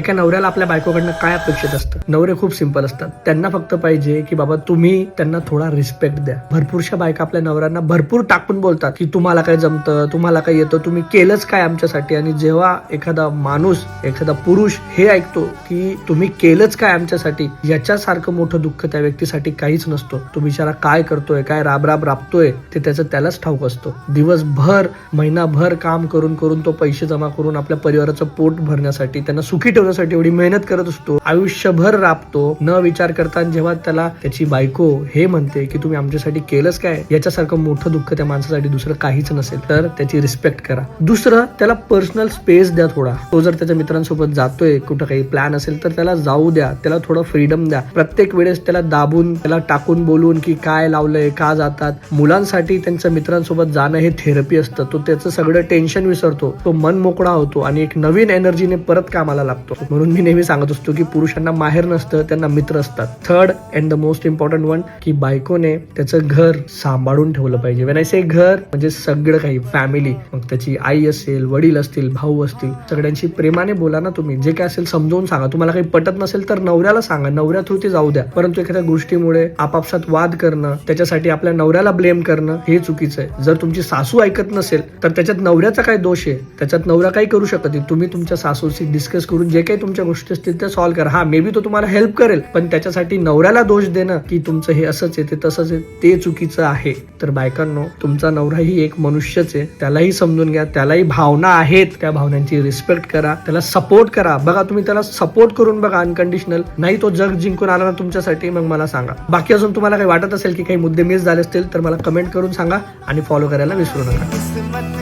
एका नवऱ्याला आपल्या बायकोकडनं काय अपेक्षित असतं? नवरे खूप सिंपल असतात. त्यांना फक्त पाहिजे की बाबा तुम्ही त्यांना थोडा रिस्पेक्ट द्या. भरपूरशा बायका आपल्या नवऱ्यांना भरपूर टाकून बोलतात की तुम्हाला काय जमतं, तुम्हाला काय येतं, तुम्ही केलंच काय आमच्यासाठी. आणि जेव्हा एखादा माणूस, एखादा पुरुष हे ऐकतो की तुम्ही केलंच काय आमच्यासाठी, याच्यासारखं मोठं दुःख त्या व्यक्तीसाठी काहीच नसतो. तो बिचारा काय करतोय, काय राब राबतोय ते त्याचं त्यालाच ठाऊक असतो. दिवसभर महिनाभर काम करून करून तो पैसे जमा करून आपल्या परिवाराचं पोट भरण्यासाठी, त्यांना सुखी ठेवण्यासाठी एवढी मेहनत करत असतो, आयुष्यभर राबतो न विचार करता. जेव्हा त्याला त्याची बायको हे म्हणते की तुम्ही आमच्यासाठी केलंच काय, याच्यासारखं मोठं दुःख त्या माणसासाठी दुसरं काहीच नसेल. तर त्याची रिस्पेक्ट करा. दुसरं, त्याला पर्सनल स्पेस द्या थोडा. तो जर त्याच्या मित्रांसोबत जातोय, कुठं काही प्लॅन असेल तर त्याला जाऊ द्या, त्याला थोडं फ्रीडम द्या. प्रत्येक वेळेस त्याला दाबून, त्याला टाकून बोलून की काय लावलंय, का जातात. मुलांसाठी त्यांच्या मित्रांसोबत जाणं हे थेरपी असतं. तो त्याचं सगळं टेन्शन विसरतो, तो मन मोकळा होतो आणि एक नवीन एनर्जीने परत कामाला लागतो. म्हणून मी नेहमी सांगत असतो की पुरुषांना माहेर नसतं, त्यांना मित्र असतात. Third and the most important one, की बायकोने त्याचं घर सांभाळून ठेवलं पाहिजे. वेन आय से घर म्हणजे सगळं काही, फॅमिली, मग त्याची आई असेल, वडील असतील, भाऊ असतील, सगळ्यांशी प्रेमाने बोला ना तुम्ही. जे काय असेल समजावून सांगा. तुम्हाला काही पटत नसेल तर नवऱ्याला सांगा, नवऱ्या थ्रू ते जाऊ द्या. परंतु एखाद्या गोष्टीमुळे आपापसात वाद करणं, त्याच्यासाठी आपल्या नवऱ्याला ब्लेम करणं हे चुकीचं आहे. जर तुमची सासू ऐकत नसेल तर त्याच्यात नवऱ्याचा काय दोष आहे? त्याच्यात नवरा काही करू शकत नाही. तुम्ही तुमच्या सासूशी डिस्कस करून जे काही तुमच्या गोष्टी असतील त्या सॉल्व्ह करा. हा, मे बी तो तुम्हाला हेल्प करेल, पण त्याच्यासाठी नवऱ्याला दोष देणं की तुमचं हे असंच आहे, ते तसंच आहे, ते चुकीचं आहे. तर बायकांनो, तुमचा नवराही एक मनुष्यच आहे. त्यालाही समजून घ्या, त्यालाही भावना आहेत, त्या भावनांची रिस्पेक्ट करा, त्याला सपोर्ट करा. बघा, तुम्ही त्याला सपोर्ट करून बघा अनकंडिशनल. नाही तो जग जिंकून आला ना तुमच्यासाठी, मग मला सांगा. बाकी अजून तुम्हाला काही वाटत असेल की काही मुद्दे मिस झाले असतील तर मला कमेंट करून सांगा आणि फॉलो करायला विसरू नका.